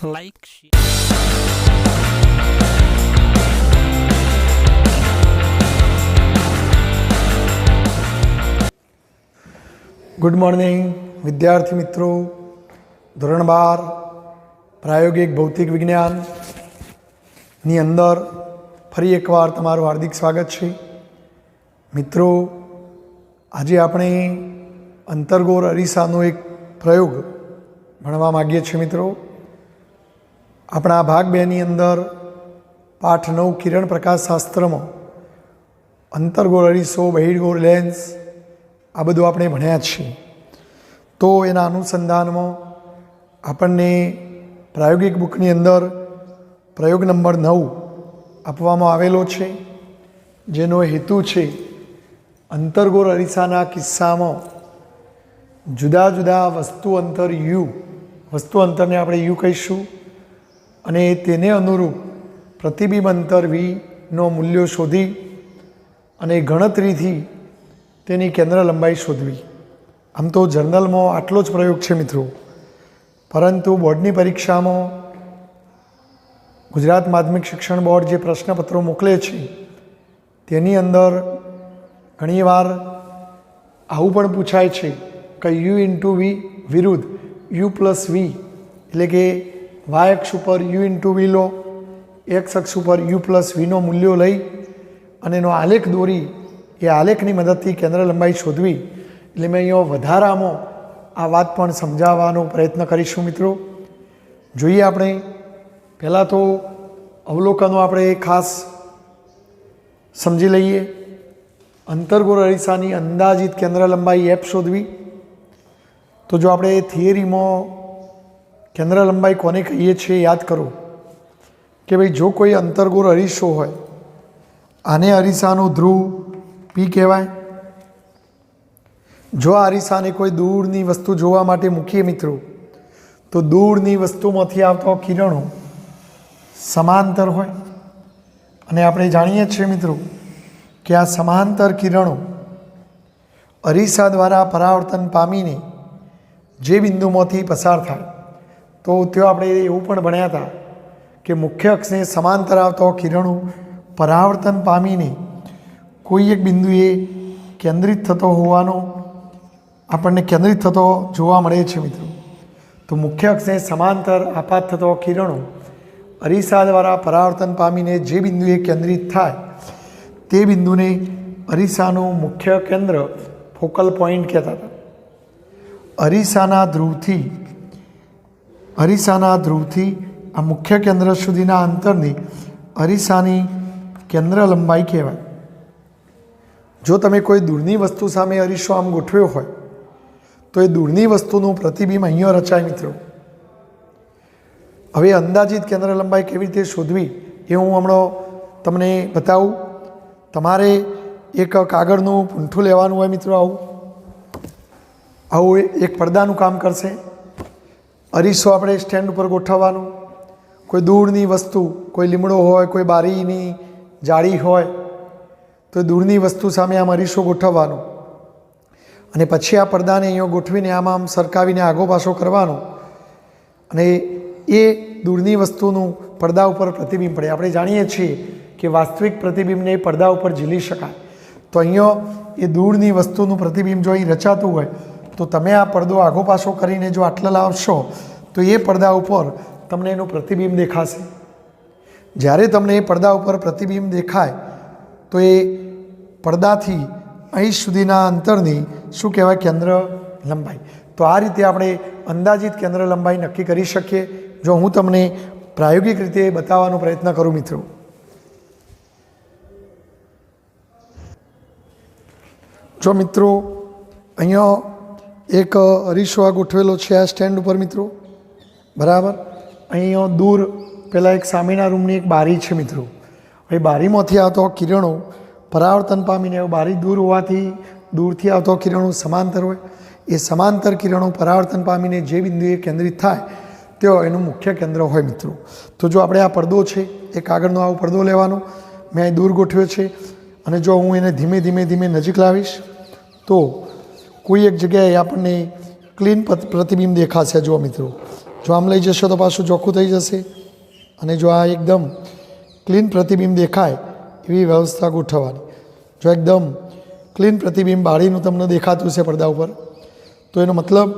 Like good morning વિદ્યાર્થી મિત્રો, ધોરણ 12 પ્રાયોગિક ભૌતિક વિજ્ઞાનની અંદર ફરી એકવાર તમારું હાર્દિક સ્વાગત છે. મિત્રો, આજે આપણે અંતર્ગોળ અરીસાનો એક પ્રયોગ ભણવા માગીએ છીએ. મિત્રો, આપણા ભાગ 2 ની અંદર પાઠ 9 કિરણ પ્રકાશ શાસ્ત્રમાં અંતર્ગોળ અરીસો, બહિર્ગોળ લેન્સ આ બધું આપણે ભણ્યા છીએ. તો એના અનુસંધાનમાં આપણને પ્રાયોગિક બુકની અંદર પ્રયોગ નંબર 9 આપવામાં આવેલો છે, જેનો હેતુ છે અંતર્ગોળ અરીસાના કિસ્સામાં જુદા જુદા વસ્તુ અંતર યુ, વસ્તુ અંતરને આપણે યુ કહીશું, અને તેને અનુરૂપ પ્રતિબિંબ અંતર વીનો મૂલ્યો શોધી અને ગણતરીથી તેની કેન્દ્ર લંબાઈ શોધવી. આમ તો જર્નલમાં આટલો જ પ્રયોગ છે મિત્રો, પરંતુ બોર્ડની પરીક્ષામાં ગુજરાત માધ્યમિક શિક્ષણ બોર્ડ જે પ્રશ્નપત્રો મોકલે છે તેની અંદર ઘણીવાર આવું પણ પૂછાય છે કે યુ ઇન્ટુ વી વિરુદ્ધ યુ પ્લસ વી, એટલે કે વાય અક્ષ ઉપર યુ ઇન્ટુ વી લો, એક્સ અક્ષ ઉપર યુ પ્લસ વીનો મૂલ્યો લઈ અને એનો આલેખ દોરી એ આલેખની મદદથી કેન્દ્ર લંબાઈ શોધવી. એટલે મેં અહીંયા વધારામાં આ વાત પણ સમજાવવાનો પ્રયત્ન કરીશું. મિત્રો, જોઈએ આપણે પહેલાં તો અવલોકનો આપણે ખાસ સમજી લઈએ. અંતર્ગોળ અરીસાની અંદાજિત કેન્દ્ર લંબાઈ એફ શોધવી. તો જો આપણે થિયરીમાં કેન્દ્ર લંબાઈ કોને કહીએ છીએ યાદ કરો કે ભાઈ, જો કોઈ અંતર્ગોળ અરીસો હોય, આને અરીસાનો ધ્રુવ પી કહેવાય. જો આ અરીસાને કોઈ દૂરની વસ્તુ જોવા માટે મૂકીએ મિત્રો, તો દૂરની વસ્તુમાંથી આવતા કિરણો સમાંતર હોય, અને આપણે જાણીએ છીએ મિત્રો કે આ સમાંતર કિરણો અરીસા દ્વારા પરાવર્તન પામીને જે બિંદુમાંથી પસાર થાય, તો ત્યાં આપણે એવું પણ ભણ્યા હતા કે મુખ્ય અક્ષને સમાંતર આવતા કિરણો પરાવર્તન પામીને કોઈ એક બિંદુએ કેન્દ્રિત થતો હોવાનો આપણને કેન્દ્રિત થતો જોવા મળે છે. મિત્રો, તો મુખ્ય અક્ષને સમાંતર આપાત થતો કિરણો અરીસા દ્વારા પરાવર્તન પામીને જે બિંદુએ કેન્દ્રિત થાય તે બિંદુને અરીસાનું મુખ્ય કેન્દ્ર, ફોકલ પોઈન્ટ કહેતા હતા. અરીસાના ધ્રુવથી આ મુખ્ય કેન્દ્ર સુધીના અંતરની અરીસાની કેન્દ્ર લંબાઈ કહેવાય. જો તમે કોઈ દૂરની વસ્તુ સામે અરીસો આમ ગોઠવ્યો હોય, તો એ દૂરની વસ્તુનું પ્રતિબિંબ અહીંયા રચાય. મિત્રો, હવે અંદાજિત કેન્દ્ર લંબાઈ કેવી રીતે શોધવી એ હું હમણાં તમને બતાવું. તમારે એક કાગળનું પૂંઠું લેવાનું હોય મિત્રો, આવું એક પડદાનું કામ કરશે. અરીસો આપણે સ્ટેન્ડ ઉપર ગોઠવવાનું. કોઈ દૂરની વસ્તુ, કોઈ લીમડો હોય, કોઈ બારીની જાળી હોય, તો દૂરની વસ્તુ સામે આમ અરીસો ગોઠવવાનો, અને પછી આ પડદાને અહીંયા ગોઠવીને આમ સરકાવીને આગો પાછો કરવાનો, અને એ દૂરની વસ્તુનું પડદા ઉપર પ્રતિબિંબ પડે. આપણે જાણીએ છીએ કે વાસ્તવિક પ્રતિબિંબને પડદા ઉપર ઝીલી શકાય. તો અહીંયા એ દૂરની વસ્તુનું પ્રતિબિંબ જો અહીં રચાતું હોય, તો તમે આ પડદો આગો પાછો કરીને જો આટલા લાવશો, તો એ પડદા ઉપર તમને એનું પ્રતિબિંબ દેખાશે. જ્યારે તમને એ પડદા ઉપર પ્રતિબિંબ દેખાય, તો એ પડદાથી અહીં સુધીના અંતરની શું કહેવાય? કેન્દ્ર લંબાઈ. તો આ રીતે આપણે અંદાજિત કેન્દ્ર લંબાઈ નક્કી કરી શકીએ, જો હું તમને પ્રાયોગિક રીતે બતાવવાનો પ્રયત્ન કરું. મિત્રો, જો મિત્રો અહીંયા એક અરીસો આ ગોઠવેલો છે આ સ્ટેન્ડ ઉપર. મિત્રો, બરાબર અહીંયા દૂર પહેલાં એક સામેના રૂમની એક બારી છે. મિત્રો, એ બારીમાંથી આવતો કિરણો પરાવર્તન પામીને, બારી દૂર હોવાથી દૂરથી આવતો કિરણો સમાંતર હોય, એ સમાંતર કિરણો પરાવર્તન પામીને જે બિંદુએ કેન્દ્રિત થાય તેઓ એનું મુખ્ય કેન્દ્ર હોય. મિત્રો, તો જો આપણે આ પડદો છે, એ કાગળનો આવો પડદો લેવાનો, મેં અહીં દૂર ગોઠવ્યો છે, અને જો હું એને ધીમે ધીમે ધીમે નજીક લાવીશ, તો કોઈ એક જગ્યાએ આપણને ક્લીન પ્રતિબિંબ દેખાશે. જુઓ મિત્રો, જો આમ લઈ જશો તો પાછું ચોખ્ખું થઈ જશે, અને જો આ એકદમ ક્લીન પ્રતિબિંબ દેખાય એવી વ્યવસ્થા ગોઠવવાની. જો એકદમ ક્લીન પ્રતિબિંબ બારીનું તમને દેખાતું છે પડદા ઉપર, તો એનો મતલબ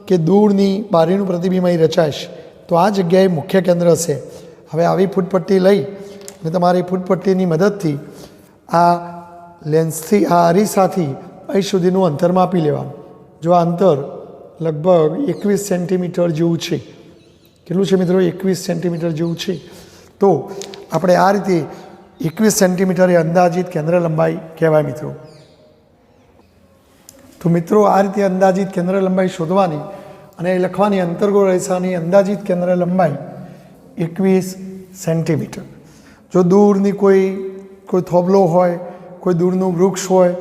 કે દૂરની બારીનું પ્રતિબિંબ અહીં રચાશે, તો આ જગ્યાએ મુખ્ય કેન્દ્ર છે. હવે આવી ફૂટપટ્ટી લઈ અને તમારી ફૂટપટ્ટીની મદદથી આ લેન્સથી, આ અરીસાથી અહીં સુધીનું અંતર માપી લેવાનું. જો આ અંતર લગભગ 21 સેન્ટીમીટર જેવું છે. કેટલું છે મિત્રો? 21 સેન્ટીમીટર જેવું છે. તો આપણે આ રીતે 21 સેન્ટીમીટર એ અંદાજિત કેન્દ્ર લંબાઈ કહેવાય મિત્રો. તો મિત્રો આ રીતે અંદાજિત કેન્દ્ર લંબાઈ શોધવાની અને લખવાની અંતર્ગોળ અરીસાની અંદાજિત કેન્દ્ર લંબાઈ 21 સેન્ટીમીટર. જો દૂરની કોઈ થોબલો હોય, કોઈ દૂરનું વૃક્ષ હોય,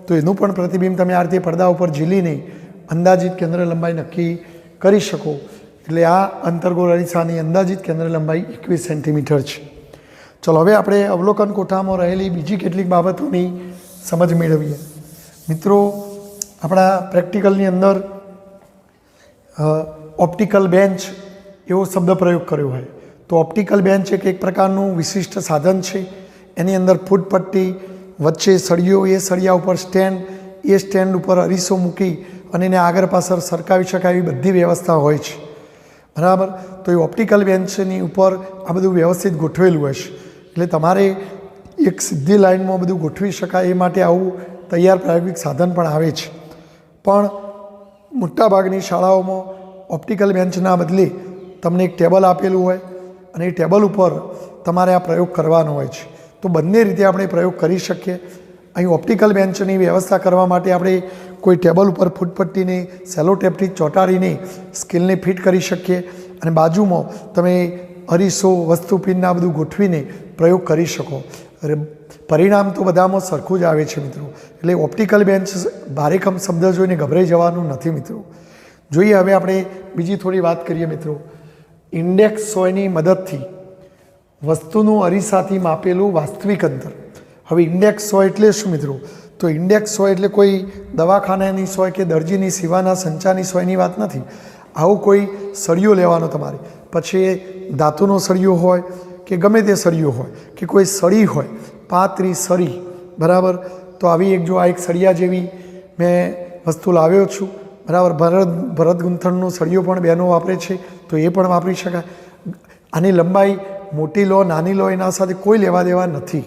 તો એનું પણ પ્રતિબિંબ તમે આ રીતે પડદા ઉપર ઝીલીને અંદાજિત કેન્દ્ર લંબાઈ નક્કી કરી શકો. એટલે આ અંતર્ગોળ અરીસાની અંદાજિત કેન્દ્ર લંબાઈ 21 સેન્ટીમીટર છે. ચલો હવે આપણે અવલોકન કોઠામાં રહેલી બીજી કેટલીક બાબતોની સમજ મેળવીએ. મિત્રો આપણા પ્રેક્ટિકલની અંદર ઓપ્ટિકલ બેન્ચ એવો શબ્દ પ્રયોગ કર્યો હોય, તો ઓપ્ટિકલ બેન્ચ એક પ્રકારનું વિશિષ્ટ સાધન છે. એની અંદર ફૂટપટ્ટી, વચ્ચે સળિયો, એ સળિયા ઉપર સ્ટેન્ડ, એ સ્ટેન્ડ ઉપર અરીસો મૂકી અને એને આગળ પાછળ સરકાવી શકાય એવી બધી વ્યવસ્થા હોય છે. બરાબર? તો એ ઓપ્ટિકલ બેન્ચની ઉપર આ બધું વ્યવસ્થિત ગોઠવેલું હશે. એટલે તમારે એક સીધી લાઇનમાં બધું ગોઠવી શકાય એ માટે આવું તૈયાર પ્રાયોગિક સાધન પણ આવે છે. પણ મોટાભાગની શાળાઓમાં ઓપ્ટિકલ બેન્ચના બદલે તમને એક ટેબલ આપેલું હોય અને એ ટેબલ ઉપર તમારે આ પ્રયોગ કરવાનો હોય છે. તો બંને રીતે આપણે પ્રયોગ કરી શકીએ. અહીં ઓપ્ટિકલ બેન્ચની વ્યવસ્થા કરવા માટે આપણે કોઈ ટેબલ ઉપર ફૂટપટ્ટીને સેલો ટેપથી ચોંટાડીને સ્કેલને ફિટ કરી શકીએ, અને બાજુમાં તમે અરીસો, વસ્તુ પિનના બધું ગોઠવીને પ્રયોગ કરી શકો. પરિણામ તો બધામાં સરખું જ આવે છે મિત્રો. એટલે ઓપ્ટિકલ બેન્ચ ભારેખમ શબ્દ જોઈને ગભરાઈ જવાનું નથી મિત્રો. જોઈએ હવે આપણે બીજી થોડી વાત કરીએ મિત્રો. ઇન્ડેક્સ સોયની મદદથી વસ્તુનું અરીસાથી માપેલું વાસ્તવિક અંતર. હવે ઇન્ડેક્સ સોય એટલે શું મિત્રો? તો ઇન્ડેક્સ સોય એટલે કોઈ દવાખાનાની સોય કે દરજીની સીવાના સંચાની સોયની વાત નથી. આવું કોઈ સળિયો લેવાનો તમારે, પછી ધાતુનો સળિયો હોય કે ગમે તે સળિયો હોય કે કોઈ સળી હોય, પાતળી સળી, બરાબર? તો આવી એક, જો આ એક સળિયા જેવી મેં વસ્તુ લાવ્યો છું, બરાબર? ભરત ગૂંથણનો સળિયો પણ બહેનો વાપરે છે, તો એ પણ વાપરી શકાય. આની લંબાઈ મોટી લો, નાની લો, એના સાથે કોઈ લેવા દેવા નથી.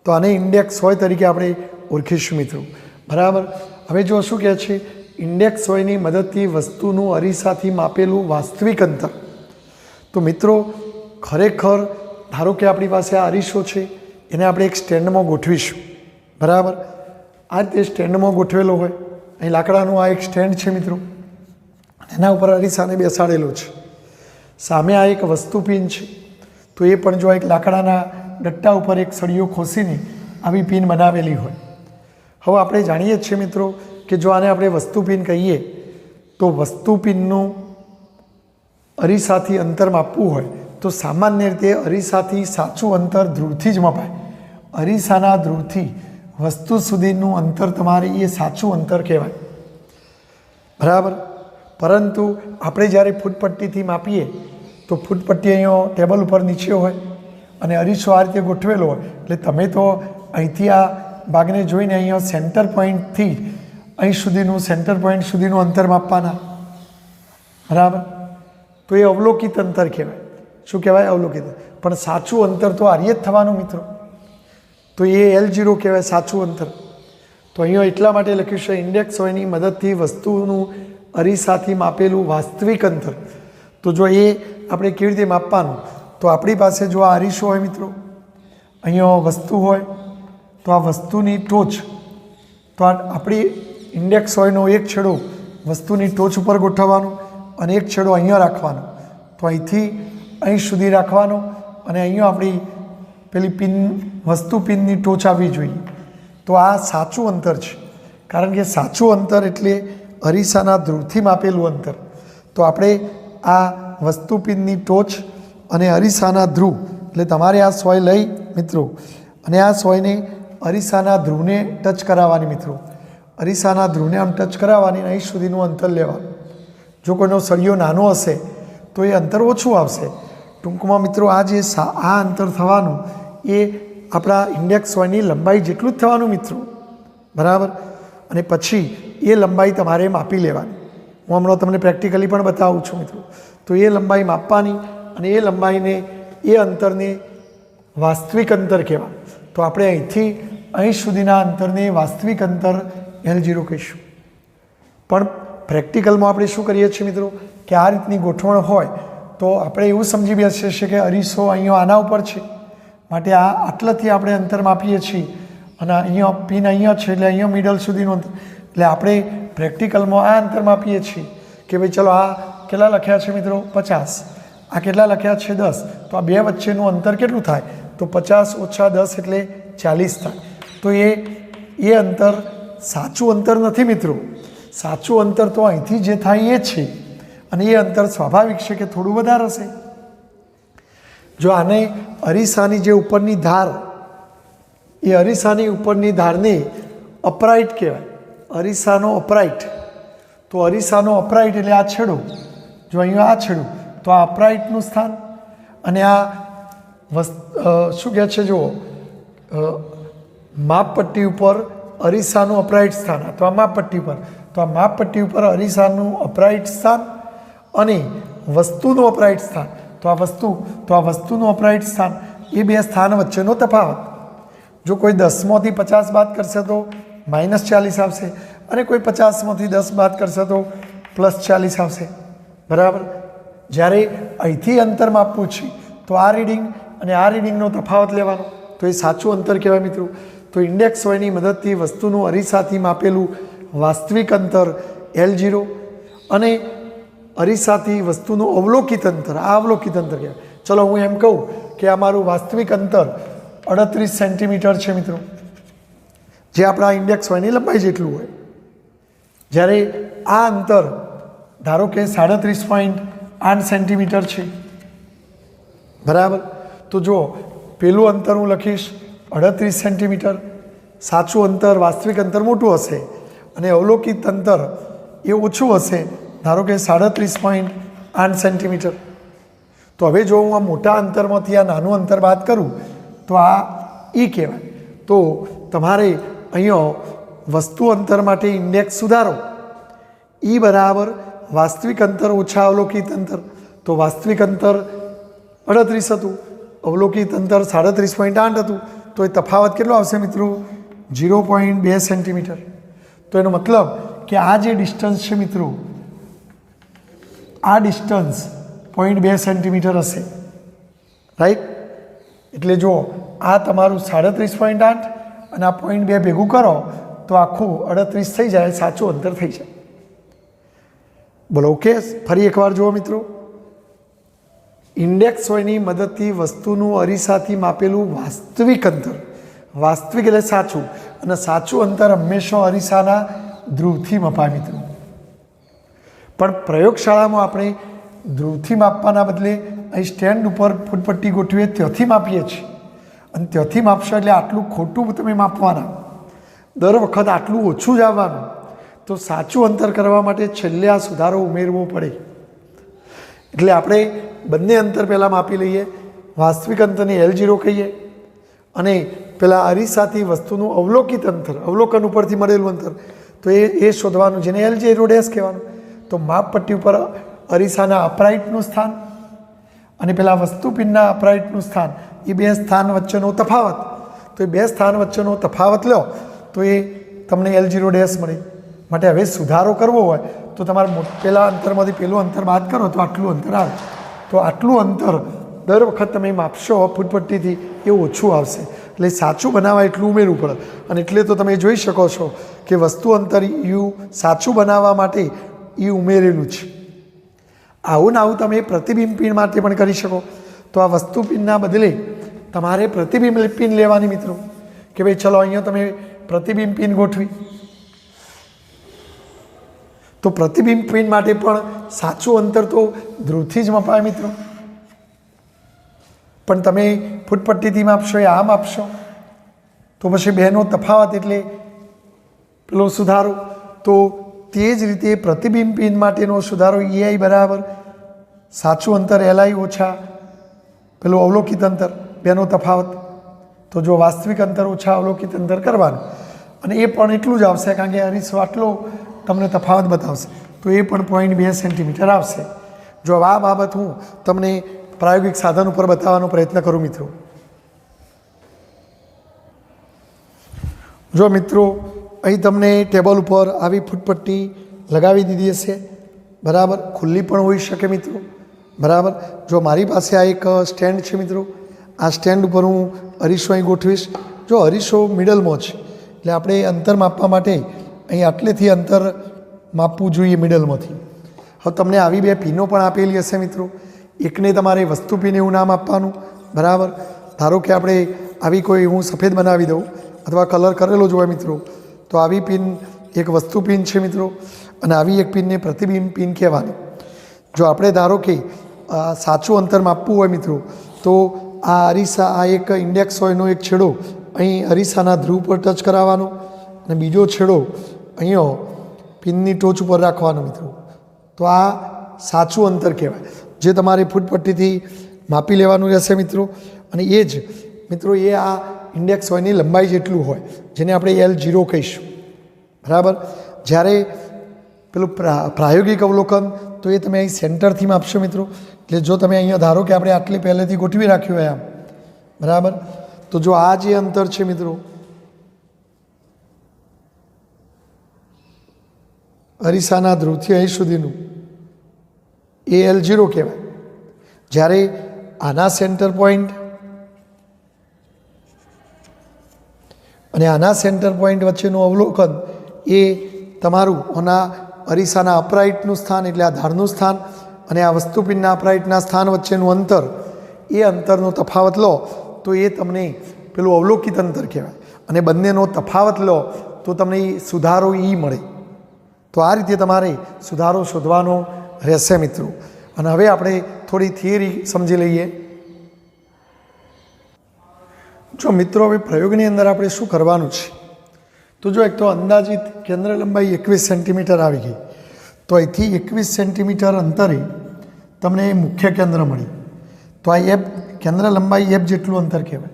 તો આને ઇન્ડેક્સ સોય તરીકે આપણે ઓળખીશું મિત્રો. બરાબર? હવે જો શું કહે છે? ઇન્ડેક્સ સોયની મદદથી વસ્તુનું અરીસાથી માપેલું વાસ્તવિક અંતર. તો મિત્રો ખરેખર ધારો કે આપણી પાસે આ અરીસો છે, એને આપણે એક સ્ટેન્ડમાં ગોઠવીશું. બરાબર? આ રીતે સ્ટેન્ડમાં ગોઠવેલો હોય. અહીં લાકડાનું આ એક સ્ટેન્ડ છે મિત્રો, એના ઉપર અરીસાને બેસાડેલો છે. સામે આ એક વસ્તુ પિન છે, તો એ પણ જો એક લાકડાના ડટ્ટા ઉપર એક સળિયો ખોસીને આવી પિન બનાવેલી હોય. હવે આપણે જાણીએ જ છીએ મિત્રો કે જો આને આપણે વસ્તુ પિન કહીએ, તો વસ્તુ પિનનું અરીસાથી અંતર માપવું હોય તો સામાન્ય રીતે અરીસાથી સાચું અંતર ધ્રુવથી જ મપાય. અરીસાના ધ્રુવથી વસ્તુ સુધીનું અંતર તમારે એ સાચું અંતર કહેવાય. બરાબર? પરંતુ આપણે જ્યારે ફૂટપટ્ટીથી માપીએ તો ફૂટપટ્ટી અહીંયા ટેબલ ઉપર નીચે હોય અને અરીસો આ રીતે ગોઠવેલો હોય, એટલે તમે તો અહીંથી આ ભાગને જોઈને અહીંયા સેન્ટર પોઈન્ટથી અહીં સુધીનું, સેન્ટર પોઈન્ટ સુધીનું અંતર માપવાના. બરાબર? તો એ અવલોકિત અંતર કહેવાય. શું કહેવાય? અવલોકિત. પણ સાચું અંતર તો આ જ થવાનું મિત્રો. તો એ L0 કહેવાય, સાચું અંતર. તો અહીંયા એટલા માટે લખ્યું છે ઇન્ડેક્સ સોયની મદદથી વસ્તુનું અરીસાથી માપેલું વાસ્તવિક અંતર. તો જો એ આપણે કેવી રીતે માપવાનું? તો આપણી પાસે જો આ અરીસો હોય મિત્રો, અહીંયા વસ્તુ હોય, તો આ વસ્તુની ટોચ, તો આ આપણી ઇન્ડેક્સ સોયનો એક છેડો વસ્તુની ટોચ ઉપર ગોઠવવાનો અને એક છેડો અહીંયા રાખવાનો. તો અહીંથી અહીં સુધી રાખવાનો અને અહીંયા આપણી પેલી પિન, વસ્તુ પિનની ટોચ આવવી જોઈએ. તો આ સાચું અંતર છે, કારણ કે સાચું અંતર એટલે અરીસાના ધ્રુવથી માપેલું અંતર. તો આપણે આ વસ્તુ પિનની ટોચ અને અરીસાના ધ્રુવ, એટલે તમારે આ સોય લઈ મિત્રો અને આ સોયને અરીસાના ધ્રુવને ટચ કરાવવાની મિત્રો. અરીસાના ધ્રુવને આમ ટચ કરાવવાની, અહીં સુધીનું અંતર લેવાનું. જો કોઈનો સળિયો નાનો હશે તો એ અંતર ઓછું આવશે. ટૂંકમાં મિત્રો આ જે આ અંતર થવાનું એ આપણા ઇન્ડેક્સ વાયની લંબાઈ જેટલું જ થવાનું મિત્રો, બરાબર. અને પછી એ લંબાઈ તમારે માપી લેવાની. હું હમણાં તમને પ્રેક્ટિકલી પણ બતાવું છું મિત્રો. તો એ લંબાઈ માપવાની અને એ લંબાઈને એ અંતરને વાસ્તવિક અંતર કહેવાય. તો આપણે અહીંથી અહીં સુધીના અંતરને વાસ્તવિક અંતર L0 કહીશું. પણ પ્રેક્ટિકલમાં આપણે શું કરીએ છીએ મિત્રો કે આ રીતની ગોઠવણ હોય તો આપણે એવું સમજી બેસીએ છીએ કે અરીસો અહીંયા આના ઉપર છે, માટે આ આટલાથી આપણે અંતર માપીએ છીએ અને અહીંયા પિન અહીંયા છે એટલે અહીંયા મિડલ સુધીનું અંતર. એટલે આપણે પ્રેક્ટિકલમાં આ અંતર માપીએ છીએ કે ભાઈ ચલો આ કેટલા લખ્યા છે મિત્રો 50, આ કેટલા લખ્યા છે 10, તો આ બે વચ્ચેનું અંતર કેટલું થાય તો 50 ઓછા 10 એટલે 40 થાય. તો એ અંતર સાચું અંતર નથી મિત્રો. સાચું અંતર તો અહીંથી જે થાય એ છે અને એ અંતર સ્વાભાવિક છે કે થોડું વધારે હશે. જો આને અરીસાની જે ઉપરની ધાર, એ અરીસાની ઉપરની ધારને અપરાઇટ કહેવાય. અરીસાનો અપરાઇટ, તો અરીસાનો અપરાઇટ એટલે આ છેડો, જો અહીંયા આ છેડો તો આ અપરાઇટનું સ્થાન અને આ શું કહે છે જુઓ માપપટ્ટી ઉપર અરીસાનું અપરાઇટ સ્થાન. તો આ માપપટ્ટી ઉપર, તો આ માપપટ્ટી ઉપર અરીસાનું અપરાઇટ સ્થાન અને વસ્તુનું અપરાઇટ સ્થાન. તો આ વસ્તુનું અપરાઇટ સ્થાન, એ બે સ્થાન વચ્ચેનો તફાવત. જો કોઈ 10માંથી 50 બાદ કરશે તો -40 આવશે અને કોઈ 50માંથી 10 બાદ કરશે તો +40 આવશે, બરાબર. જ્યારે અહીંથી અંતર માપવું છે તો આ રીડિંગ અને આ રીડિંગનો તફાવત લેવાનો, તો એ સાચું અંતર કહેવાય મિત્રો. તો ઇન્ડેક્સ વાયની મદદથી વસ્તુનું અરીસાથી માપેલું વાસ્તવિક અંતર L0 અને અરીસાથી વસ્તુનું અવલોકિત અંતર, આ અવલોકિત અંતર કહેવાય. ચલો હું એમ કહું કે આ મારું વાસ્તવિક અંતર 38 સેન્ટીમીટર છે મિત્રો, જે આપણા ઇન્ડેક્સ વાયની લંબાઈ જેટલું હોય. જ્યારે આ અંતર ધારો કે 37.8 સેન્ટીમીટર છે, બરાબર. તો જો પેલું અંતર હું લખીશ 38 સેન્ટીમીટર, સાચું અંતર વાસ્તવિક અંતર મોટું હશે અને અવલોકિત અંતર એ ઓછું હશે, ધારો કે 37.8 સેન્ટીમીટર. તો હવે જો હું આ મોટા અંતરમાંથી આ નાનું અંતર બાદ કરું તો આ ઈ કહેવાય. તો તમારે અહીંયા વસ્તુ અંતર માટે ઇન્ડેક્સ સુધારો. ઈ બરાબર વાસ્તવિક અંતર ઓછા અવલોકિત અંતર. તો વાસ્તવિક અંતર 38 હતું, અવલોકિત અંતર 37.8 હતું, તો એ તફાવત કેટલો આવશે મિત્રો 0.2 સેન્ટીમીટર. તો એનો મતલબ કે આ જે ડિસ્ટન્સ છે મિત્રો, આ ડિસ્ટન્સ 0.2 સેન્ટીમીટર હશે, રાઈટ. એટલે જો આ તમારું 37.8 અને આ 0.2 ભેગું કરો તો આખું 38 થઈ જાય, સાચું અંતર થઈ જાય. બોલો ઓકે. ફરી એકવાર જુઓ મિત્રો, ઇન્ડેક્સ વાયની મદદથી વસ્તુનું અરીસાથી માપેલું વાસ્તવિક અંતર, વાસ્તવિક એટલે સાચું, અને સાચું અંતર હંમેશા અરીસાના ધ્રુવથી મપાય મિત્રો. પણ પ્રયોગશાળામાં આપણે ધ્રુવથી માપવાના બદલે અહીં સ્ટેન્ડ ઉપર ફૂટપટ્ટી ગોઠવીએ ત્યાંથી માપીએ છીએ, અને ત્યાંથી માપશો એટલે આટલું ખોટું તમે માપવાના, દર વખત આટલું ઓછું જ આવવાનું. તો સાચું અંતર કરવા માટે છેલ્લે આ સુધારો ઉમેરવો પડે. એટલે આપણે બંને અંતર પહેલાં માપી લઈએ. વાસ્તવિક અંતરને L0 કહીએ અને પેલા અરીસાથી વસ્તુનું અવલોકિત અંતર, અવલોકન ઉપરથી મળેલું અંતર, તો એ શોધવાનું, જેને L0' કહેવાનું. તો માપપટ્ટી ઉપર અરીસાના અપરાઇટનું સ્થાન અને પેલા વસ્તુપિનના અપરાઇટનું સ્થાન, એ બે સ્થાન વચ્ચેનો તફાવત. તો એ બે સ્થાન વચ્ચેનો તફાવત લો તો એ તમને L0' મળે. માટે હવે સુધારો કરવો હોય તો તમારે પેલા અંતરમાંથી પેલું અંતર બાદ કરો તો આટલું અંતર આવે. તો આટલું અંતર દર વખત તમે માપશો ફૂટપટ્ટીથી એ ઓછું આવશે. એટલે સાચું બનાવવા એટલું ઉમેરવું પડે. અને એટલે તો તમે જોઈ શકો છો કે વસ્તુ અંતર યુ સાચું બનાવવા માટે એ ઉમેરેલું છે. આવું ને આવું તમે પ્રતિબિંબ પિન માટે પણ કરી શકો. તો આ વસ્તુ પિનના બદલે તમારે પ્રતિબિંબ પિન લેવાની મિત્રો, કે ભાઈ ચલો અહીંયા તમે પ્રતિબિંબ પિન ગોઠવી. તો પ્રતિબિંબ પિન માટે પણ સાચું અંતર તો ધ્રુવથી જ મપાય મિત્રો. પણ તમે ફૂટપટ્ટીથી માપશો એ આમ આપશો તો પછી બેનો તફાવત એટલે પેલો સુધારો. તો તે જ રીતે પ્રતિબિંબ પિન માટેનો સુધારો EI બરાબર સાચું અંતર LI ઓછા પેલું અવલોકિત અંતર બેનો તફાવત. તો જો વાસ્તવિક અંતર ઓછા અવલોકિત અંતર કરવાનું અને એ પણ એટલું જ આવશે કારણ કે અરીસો આટલો તમને તફાવત બતાવશે તો એ પણ 0.2 સેન્ટીમીટર આવશે. જો આ બાબત હું તમને પ્રાયોગિક સાધન ઉપર બતાવવાનો પ્રયત્ન કરું મિત્રો. જો મિત્રો અહીં તમને ટેબલ ઉપર આવી ફૂટપટ્ટી લગાવી દીધી હશે, બરાબર. ખુલ્લી પણ હોઈ શકે મિત્રો, બરાબર. જો મારી પાસે આ એક સ્ટેન્ડ છે મિત્રો, આ સ્ટેન્ડ ઉપર હું અરીસો અહીં ગોઠવીશ. જો અરીસો મિડલમાં છે એટલે આપણે અંતર માપવા માટે અહીં આટલેથી અંતર માપવું જોઈએ મિડલમાંથી. હવે તમને આવી બે પિનો પણ આપેલી હશે મિત્રો. એકને તમારે વસ્તુ પિન એવું નામ આપવાનું, બરાબર. ધારો કે આપણે આવી કોઈ હું સફેદ બનાવી દઉં અથવા કલર કરેલો જ હોય મિત્રો, તો આવી પિન એક વસ્તુ પિન છે મિત્રો અને આવી એક પિનને પ્રતિબિંબ પિન કહેવાની. જો આપણે ધારો કે સાચું અંતર માપવું હોય મિત્રો તો આ અરીસા આ એક ઇન્ડેક્સ હોય એનો એક છેડો અહીં અરીસાના ધ્રુવ પર ટચ કરાવવાનો અને બીજો છેડો અહીંયા પિનની ટોચ ઉપર રાખવાનો મિત્રો. તો આ સાચું અંતર કહેવાય જે તમારે ફૂટપટ્ટીથી માપી લેવાનું રહેશે મિત્રો. અને એ જ મિત્રો એ આ ઇન્ડેક્સ હોયની લંબાઈ જેટલું હોય જેને આપણે L0 કહીશું, બરાબર. જ્યારે પેલું પ્રાયોગિક અવલોકન તો એ તમે અહીં સેન્ટરથી માપશો મિત્રો. એટલે જો તમે અહીંયા ધારો કે આપણે આટલી પહેલેથી ગોઠવી રાખ્યું હોય આમ, બરાબર. તો જો આ જે અંતર છે મિત્રો અરીસાના ધ્રુવથી અહીં સુધીનું એ L0 કહેવાય. જ્યારે આના સેન્ટર પોઈન્ટ અને આના સેન્ટર પોઈન્ટ વચ્ચેનું અવલોકન એ તમારું આના અરીસાના અપરાઇટનું સ્થાન એટલે આ ધારનું સ્થાન અને આ વસ્તુપિનના અપરાઇટના સ્થાન વચ્ચેનું અંતર, એ અંતરનો તફાવત લો તો એ તમને પેલું અવલોકિત અંતર કહેવાય. અને બંનેનો તફાવત લો તો તમને સુધારો E મળે. તો આ રીતે તમારે સુધારો શોધવાનો રહેશે મિત્રો. અને હવે આપણે થોડી થિયરી સમજી લઈએ. જો મિત્રો હવે પ્રયોગની અંદર આપણે શું કરવાનું છે, તો જો એક તો અંદાજિત કેન્દ્ર લંબાઈ 21 સેન્ટીમીટર આવી ગઈ, તો અહીંથી 21 સેન્ટીમીટર અંતરે તમને મુખ્ય કેન્દ્ર મળ્યું. તો આ એફ કેન્દ્ર લંબાઈ એફ જેટલું અંતર કહેવાય.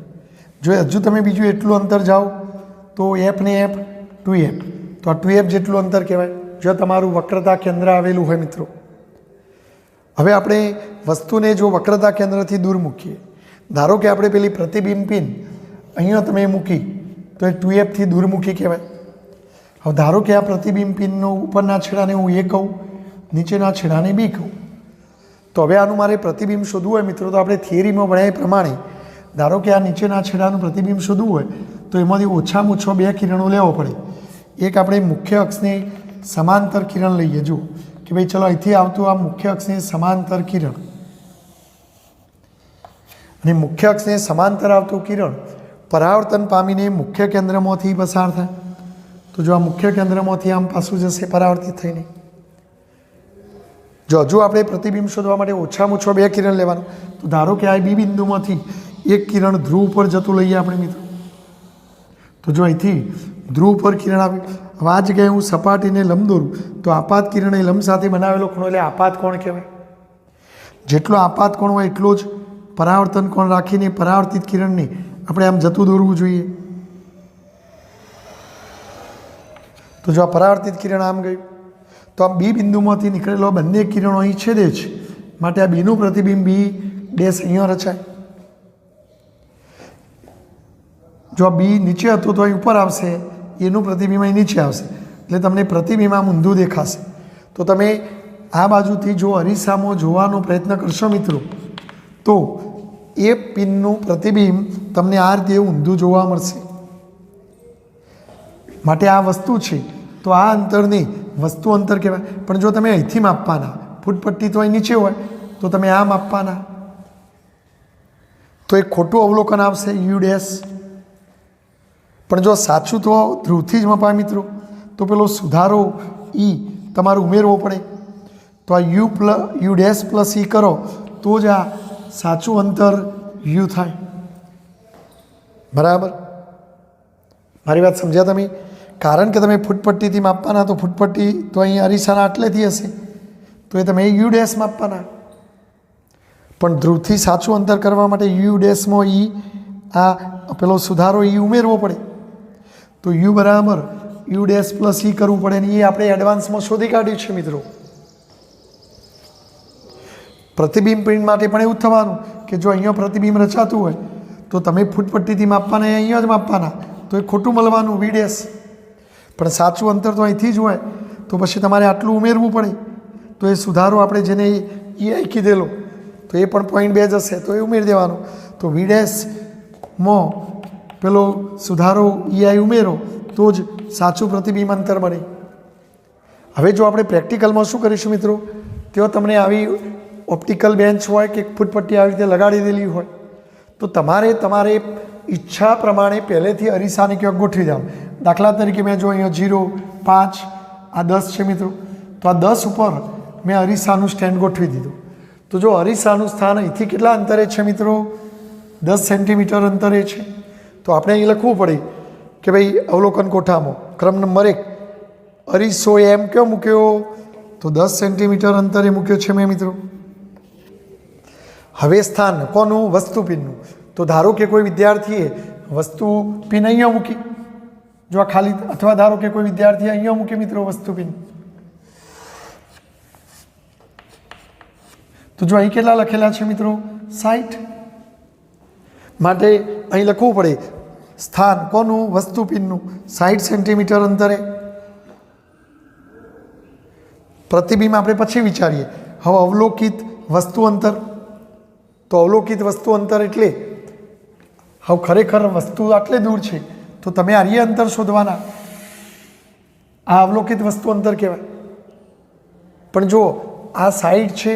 જો હજુ તમે બીજું એટલું અંતર જાઓ તો એફ ને એફ 2F, તો આ 2F જેટલું અંતર કહેવાય જો તમારું વક્રતા કેન્દ્ર આવેલું હોય મિત્રો. હવે આપણે વસ્તુને જો વક્રતા કેન્દ્રથી દૂર મૂકીએ, ધારો કે આપણે પેલી પ્રતિબિંબ પિન અહીંયા તમે મૂકી તો એ 2F થી દૂર મૂકી કહેવાય. હવે ધારો કે આ પ્રતિબિંબ પિનનો ઉપરના છેડાને હું A કહું, નીચેના છેડાને B કહું. તો હવે આનું મારે પ્રતિબિંબ શોધવું હોય મિત્રો, તો આપણે થિયરીમાં ભણ્યા એ પ્રમાણે ધારો કે આ નીચેના છેડાનું પ્રતિબિંબ શોધવું હોય તો એમાંથી ઓછામાં ઓછો 2 કિરણો લેવો પડે. એક આપણે મુખ્ય અક્ષને સમાંતર કિરણ લઈએ. જુઓ કે ભાઈ ચલો અહીંથી આવતું આ મુખ્ય અક્ષને સમાંતર કિરણ, અને મુખ્ય અક્ષને સમાંતર આવતું કિરણ પરાવર્તન પામીને મુખ્ય કેન્દ્રમાંથી પસાર થાય. તો જો આ મુખ્ય કેન્દ્રમાંથી આમ પાછું જશે પરાવર્તિત થઈને. જો હજુ આપણે પ્રતિબિંબ શોધવા માટે ઓછામાં ઓછો 2 કિરણ લેવાનું, તો ધારો કે આ બી બિંદુમાંથી એક કિરણ ધ્રુવ પર જતું લઈએ આપણે મિત્રો. તો જો અહીંથી ધ્રુવ પર કિરણ આવ્યું. હવે આ જગ્યાએ હું સપાટીને લંબ દોરું તો આપાત કિરણ એ લંબ સાથે બનાવેલો ખૂણો એટલે આપાત કોણ કહેવાય. જેટલો આપાત કોણ હોય એટલો જ પરાવર્તન કોણ રાખીને પરાવર્તિત કિરણને આપણે આમ જતું દોરવું જોઈએ. તો જો આ પરાવર્તિત કિરણ આમ ગયું તો આ બી બિંદુમાંથી નીકળેલો બંને કિરણો અહીં છેદે છે, માટે આ બીનું પ્રતિબિંબ બી ડેશ અહીંયા રચાય. જો આ બી નીચે હતું તો અહીં ઉપર આવશે, એનું પ્રતિબિંબ અહીં નીચે આવશે, એટલે તમને પ્રતિબિંબ આમ ઊંધું દેખાશે. તો તમે આ બાજુથી જો અરીસામાં જોવાનો પ્રયત્ન કરશો મિત્રો તો એ પિનનું પ્રતિબિંબ તમને આ રીતે ઊંધું જોવા મળશે. માટે આ વસ્તુ છે તો આ અંતરને વસ્તુ અંતર કહેવાય. પણ જો તમે અહીંથી માપવાના, ફૂટપટ્ટી તો અહીં નીચે હોય તો તમે આ માપવાના, તો એક ખોટું અવલોકન આવશે યુ ડેશ. પણ જો સાચું તો ધ્રુવથી જ મપાય મિત્રો, તો પેલો સુધારો E તમારે ઉમેરવો પડે. તો આ યુ ડેશ પ્લસ E કરો તો જ આ સાચું અંતર યુ થાય. બરાબર, મારી વાત સમજ્યા તમે? કારણ કે તમે ફૂટપટ્ટીથી માપવાના, તો ફૂટપટ્ટી તો અહીં અરીસાના આટલેથી હશે, તો એ તમે યુ ડેશ માપવાના. પણ ધ્રુવથી સાચું અંતર કરવા માટે યુ ડેશમાં ઈ આ પેલો સુધારો ઈ ઉમેરવો પડે. તો યુ બરાબર યુ ડેશ પ્લસ ઈ કરવું પડે ને એ આપણે એડવાન્સમાં શોધી કાઢ્યું છે મિત્રો. પ્રતિબિંબ પિંડ માટે પણ એવું જ થવાનું કે જો અહીંયા પ્રતિબિંબ રચાતું હોય તો તમે ફૂટપટ્ટીથી માપવાના એ અહીંયા જ માપવાના, તો એ ખોટું મળવાનું વી ડેશ. પણ સાચું અંતર તો અહીંથી જ હોય તો પછી તમારે આટલું ઉમેરવું પડે. તો એ સુધારો આપણે જેને ઈ આઈ કીધેલો તો એ પણ 0.2 જ હશે તો એ ઉમેરી દેવાનું. તો વી ડેશમાં પેલો સુધારો ઈ આઈ ઉમેરો તો જ સાચું પ્રતિબિંબ અંતર બને. હવે જો આપણે પ્રેક્ટિકલમાં શું કરીશું મિત્રો, તેઓ તમને આવી ઓપ્ટિકલ બેન્ચ હોય કે ફૂટપટ્ટી આવી રીતે લગાડી દેલી હોય તો તમારે ઈચ્છા પ્રમાણે પહેલેથી અરીસાને ક્યાંક ગોઠવી દેવાનું. દાખલા તરીકે મેં જો અહીંયા 0, 5 આ 10 છે મિત્રો, તો આ 10 ઉપર મેં અરીસાનું સ્ટેન્ડ ગોઠવી દીધું. તો જો અરીસાનું સ્થાન અહીંથી કેટલા અંતરે છે મિત્રો, 10 સેન્ટીમીટર અંતરે છે. તો આપણે અહીં લખવું પડે કે ભાઈ અવલોકન કોઠામાં ક્રમ નંબર 1 અરીસો એમ કયો મૂક્યો, તો 10 સેન્ટીમીટર અંતરે મૂક્યો છે મેં મિત્રો. હવે સ્થાન કોનું, વસ્તુપિનનું. તો ધારો કે કોઈ વિદ્યાર્થીએ વસ્તુપિન અહીંયા મૂકી, જો આ ખાલી, અથવા ધારો કે કોઈ વિદ્યાર્થીએ અહીંયા મૂકી મિત્રો વસ્તુપિન, તો જો અહીં કેટલા લખેલા છે મિત્રો, 60. માટે અહીં લખવું પડે સ્થાન કોનું, વસ્તુપિનનું, 60 સેન્ટીમીટર અંતરે. પ્રતિબિંબ આપણે પછી વિચારીએ. હવે અવલોકિત વસ્તુ અંતર, તો અવલોકિત વસ્તુ અંતર એટલે હવે ખરેખર વસ્તુ આટલે દૂર છે તો તમે આર્ય અંતર શોધવાના, આ અવલોકિત વસ્તુ અંતર કહેવાય. પણ જો આ 60 છે,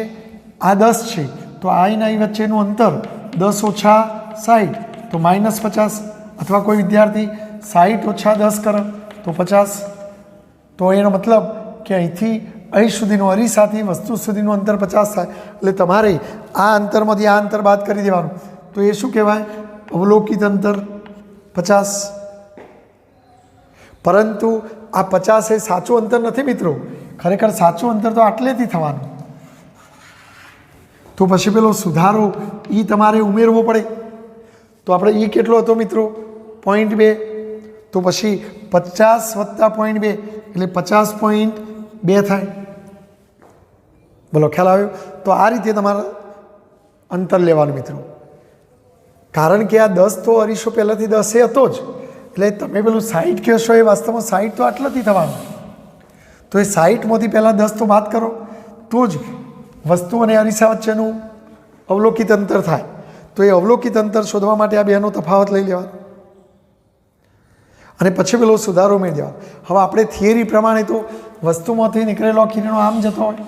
આ 10 છે, તો આ અહીં વચ્ચેનું અંતર 10 ઓછા 60 તો -50. અથવા કોઈ વિદ્યાર્થી 60 ઓછા 10 કરે તો 50. તો એનો મતલબ કે અહીંથી અહીં સુધીનું અરીસાથી વસ્તુ સુધીનું અંતર 50 થાય. એટલે તમારે આ અંતરમાંથી આ અંતર બાદ કરી દેવાનું. તો એ શું કહેવાય, અવલોકિત અંતર 50. પરંતુ આ 50 એ સાચું અંતર નથી મિત્રો, ખરેખર સાચું અંતર તો આટલેથી થવાનું. તો પછી પેલો સુધારો એ તમારે ઉમેરવો પડે. તો આપણે એ કેટલો હતો મિત્રો, 0.2. તો પછી 50 વત્તા 0.2 એટલે 50.2 થાય. બોલો ખ્યાલ આવ્યો. તો આ રીતે તમારે અંતર લેવાનું મિત્રો. કારણ કે આ 10 તો અરીસો પહેલાંથી 10 હતો જ, એટલે તમે પેલું 60 કહેશો એ વાસ્તવમાં 60 તો આટલાથી થવાનું. તો એ 60માંથી પહેલાં 10 તો બાદ કરો તો જ વસ્તુ અને અરીસા વચ્ચેનું અવલોકિત અંતર થાય. તો એ અવલોકિત અંતર શોધવા માટે આ બેનો તફાવત લઈ લેવાનો અને પછી પેલો સુધારો મેળવી દેવાનો. હવે આપણે થિયરી પ્રમાણે તો વસ્તુમાંથી નીકળેલો કિરણો આમ જતો હોય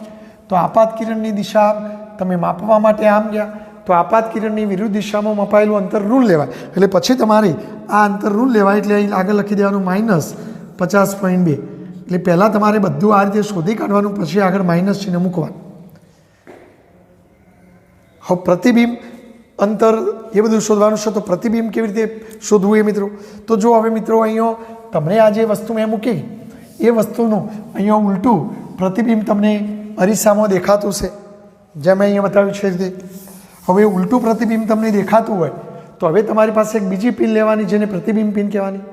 તો આપાત કિરણની દિશા તમે માપવા માટે આમ ગયા તો આપાત કિરણની વિરુદ્ધ દિશામાં મપાયેલું અંતર ઋણ લેવાય. એટલે પછી તમારે આ અંતર ઋણ લેવાય એટલે અહીં આગળ લખી દેવાનું -50.2. એટલે પહેલાં તમારે બધું આ રીતે શોધી કાઢવાનું, પછી આગળ માઇનસ ચિહ્ન મૂકવાનું. હવે પ્રતિબિંબ અંતર એ બધું શોધવાનું છે. તો પ્રતિબિંબ કેવી રીતે શોધવું એ મિત્રો, તો જો હવે મિત્રો અહીંયા તમને આ જે વસ્તુ મેં મૂકી એ વસ્તુનું અહીંયા ઉલટું પ્રતિબિંબ તમને અરીસામાં દેખાતું છે, જેમ મેં અહીંયા બતાવ્યું છે તે. હવે ઉલટું પ્રતિબિંબ તમને દેખાતું હોય તો હવે તમારી પાસે એક બીજી પિન લેવાની જેને પ્રતિબિંબ પિન કહેવાની.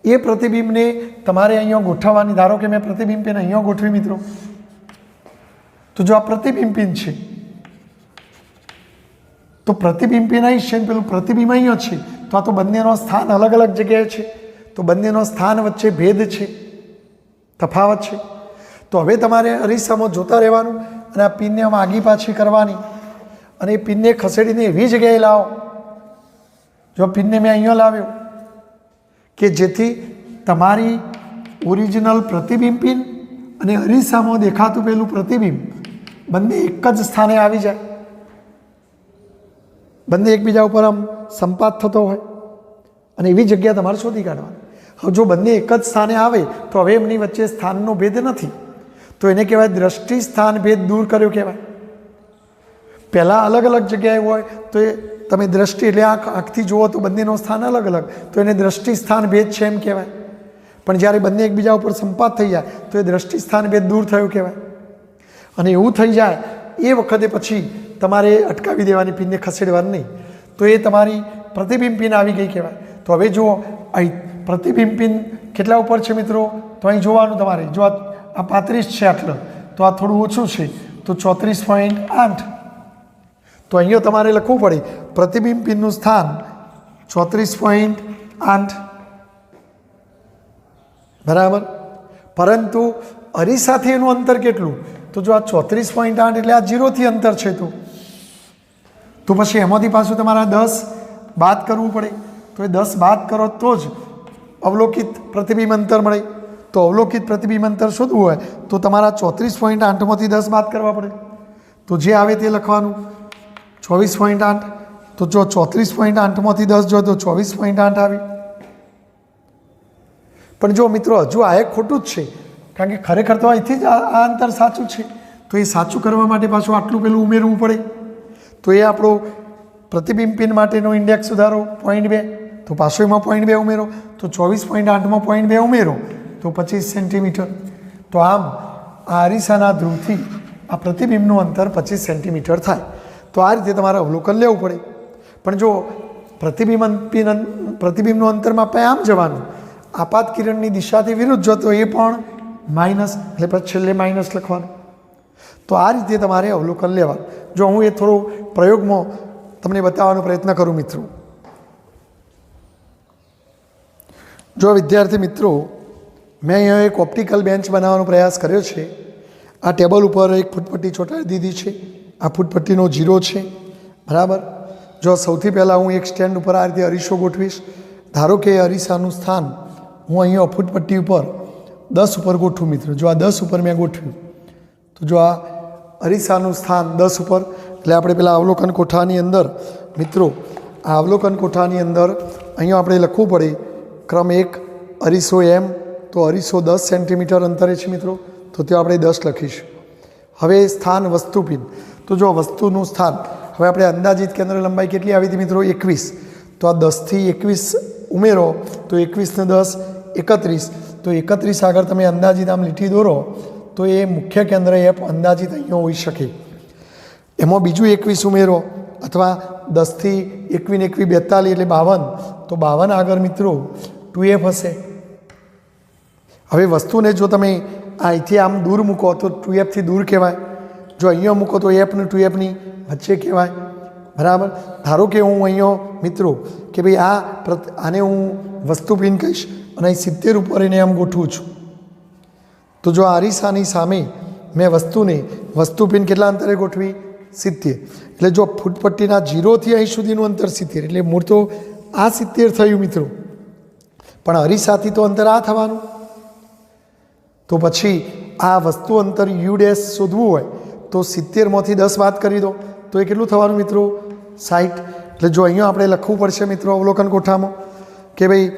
એ પ્રતિબિંબને તમારે અહીંયા ગોઠવવાની. ધારો કે મેં પ્રતિબિંબ પિન અહીંયા ગોઠવી મિત્રો, તો જો આ પ્રતિબિંબ પિન છે તો પ્રતિબિંબ પિન અહીં છે, પેલું પ્રતિબિંબ અહીંયા છે, તો આ તો બંનેનો સ્થાન અલગ અલગ જગ્યાએ છે. તો બંનેનો સ્થાન વચ્ચે ભેદ છે, તફાવત છે. તો હવે તમારે અરીસામાં જોતા રહેવાનું અને આ પિનને આમ આગી પાછી કરવાની અને એ પિનને ખસેડીને એવી જગ્યાએ લાવો. જો પિનને મેં અહીંયા લાવ્યો કે જેથી તમારી ઓરિજિનલ પ્રતિબિંબ પિન અને અરીસામાં દેખાતું પેલું પ્રતિબિંબ બંને એક જ સ્થાને આવી જાય, બંને એકબીજા ઉપર આમ સંપાત થતો હોય અને એવી જગ્યા તમારે શોધી કાઢવાની. હવે જો બંને એક જ સ્થાને આવે તો હવે એમની વચ્ચે સ્થાનનો ભેદ નથી, તો એને કહેવાય દ્રષ્ટિ સ્થાન ભેદ દૂર કર્યો કહેવાય. પહેલાં અલગ અલગ જગ્યાએ હોય તો એ તમે દ્રષ્ટિ એટલે આંખથી જુઓ તો બંનેનો સ્થાન અલગ અલગ, તો એને દ્રષ્ટિ સ્થાન ભેદ છે એમ કહેવાય. પણ જ્યારે બંને એકબીજા ઉપર સંપાત થઈ જાય તો એ દ્રષ્ટિ સ્થાન ભેદ દૂર થયો કહેવાય. અને એવું થઈ જાય એ વખતે પછી તમારે અટકાવી દેવાની, પિનને ખસેડવાની નહીં. તો એ તમારી પ્રતિબિંબ પિન આવી ગઈ કહેવાય. તો હવે જુઓ અહીં પ્રતિબિંબ પિન કેટલા ઉપર છે મિત્રો? તો અહીં જોવાનું તમારે. જો આ 35 છે આટલું, તો આ થોડું ઓછું છે, તો 34.8. તો અહીંયા તમારે લખવું પડે પ્રતિબિંબ પિનનું સ્થાન 34.8, બરાબર. પરંતુ અરીસાથી એનું અંતર કેટલું? તો જો આ 34.8 એટલે આ 0થી અંતર છે, તો પછી એમાંથી પાછું તમારે 10 બાદ કરવું પડે. તો એ 10 બાદ કરો તો જ અવલોકિત પ્રતિબિંબ અંતર મળે. તો અવલોકિત પ્રતિબિંબ અંતર શોધવું હોય તો તમારા 34.8માંથી 10 બાદ કરવા પડે. તો જે આવે તે લખવાનું 24.8. તો જો 34.8માંથી 10 જો તો 24.8 આવે. પણ જો મિત્રો હજુ આ એક ખોટું જ છે, કારણ કે ખરેખર તો અહીંથી જ આ અંતર સાચું છે. તો એ સાચું કરવા માટે પાછું આટલું પેલું ઉમેરવું પડે. તો એ આપણો પ્રતિબિંબ પિન માટેનો ઇન્ડેક્સ સુધારો 0.2. તો પાછું એમાં 0.2 ઉમેરો, તો 24.8માં 0.2 ઉમેરો તો 25 સેન્ટીમીટર. તો આમ આ અરીસાના ધ્રુવથી આ પ્રતિબિંબનું અંતર 25 સેન્ટીમીટર થાય. તો આ રીતે તમારે અવલોકન લેવું પડે. પણ જો પ્રતિબિંબનું અંતરમાં આમ જવાનું, આપાત કિરણની દિશાથી વિરુદ્ધ જતો એ પણ માઇનસ, એટલે પછી છેલ્લે માઇનસ લખવાનું. તો આ રીતે તમારે અવલોકન લેવાનું. જો હું એ થોડો પ્રયોગમાં તમને બતાવવાનો પ્રયત્ન કરું મિત્રો. જો વિદ્યાર્થી મિત્રો, મેં અહીંયા એક ઓપ્ટિકલ બેન્ચ બનાવવાનો પ્રયાસ કર્યો છે. આ ટેબલ ઉપર એક ફૂટપટ્ટી ચોંટાડી દીધી છે. આ ફૂટપટ્ટીનો 0 છે, બરાબર. જો સૌથી પહેલાં હું એક સ્ટેન્ડ ઉપર આ રીતે અરીસો ગોઠવીશ. ધારો કે અરીસાનું સ્થાન હું અહીંયા ફૂટપટ્ટી ઉપર 10 ઉપર ગોઠવું મિત્રો. જો આ 10 ઉપર મેં ગોઠવ્યું, તો જો આ અરીસાનું સ્થાન 10 ઉપર, એટલે આપણે પેલા અવલોકન કોઠાની અંદર મિત્રો, આ અવલોકન કોઠાની અંદર અહીંયા આપણે લખવું પડે ક્રમ 1 અરીસો M. તો અરીસો 10 સેન્ટીમીટર અંતરે છે મિત્રો, તો ત્યાં આપણે 10 લખીશું. હવે સ્થાન વસ્તુપિન. તો જો વસ્તુનું સ્થાન, હવે આપણે અંદાજિત કેન્દ્ર લંબાઈ કેટલી આવી હતી મિત્રો? 21. તો આ 10થી 21 ઉમેરો તો 21 ને 10 31. તો 31 આગળ તમે અંદાજિત આમ લીટી દોરો તો એ મુખ્ય કેન્દ્ર એ અંદાજિત અહીંયા હોઈ શકે. એમાં બીજું 21 ઉમેરો, અથવા 10થી 21 42 એટલે 52. તો 52 આગળ મિત્રો 2F હશે. હવે વસ્તુને જો તમે અહીંથી આમ દૂર મૂકો તો 2Fથી દૂર કહેવાય. જો અહીંયા મૂકો તો F ને 2Fની વચ્ચે કહેવાય, બરાબર. ધારો કે હું અહીંયા મિત્રો કે ભાઈ આને હું વસ્તુપિન કહીશ અને અહીં 70 ઉપર એને આમ ગોઠવું છું. તો જો આ અરીસાની સામે મેં વસ્તુપિન કેટલા અંતરે ગોઠવી? 70. એટલે જો ફૂટપટ્ટીના 0થી અહીં સુધીનું અંતર 70, એટલે મૂળ તો આ 70 થયું મિત્રો, પણ અરીસાથી તો અંતર આ થવાનું. તો પછી આ વસ્તુ અંતર યુ ડેશ શોધવું હોય તો 70માંથી 10 બાદ કરી દો તો એ કેટલું થવાનું મિત્રો? 60. એટલે જો અહીંયા આપણે લખવું પડશે મિત્રો અવલોકન કોઠામાં કે ભાઈ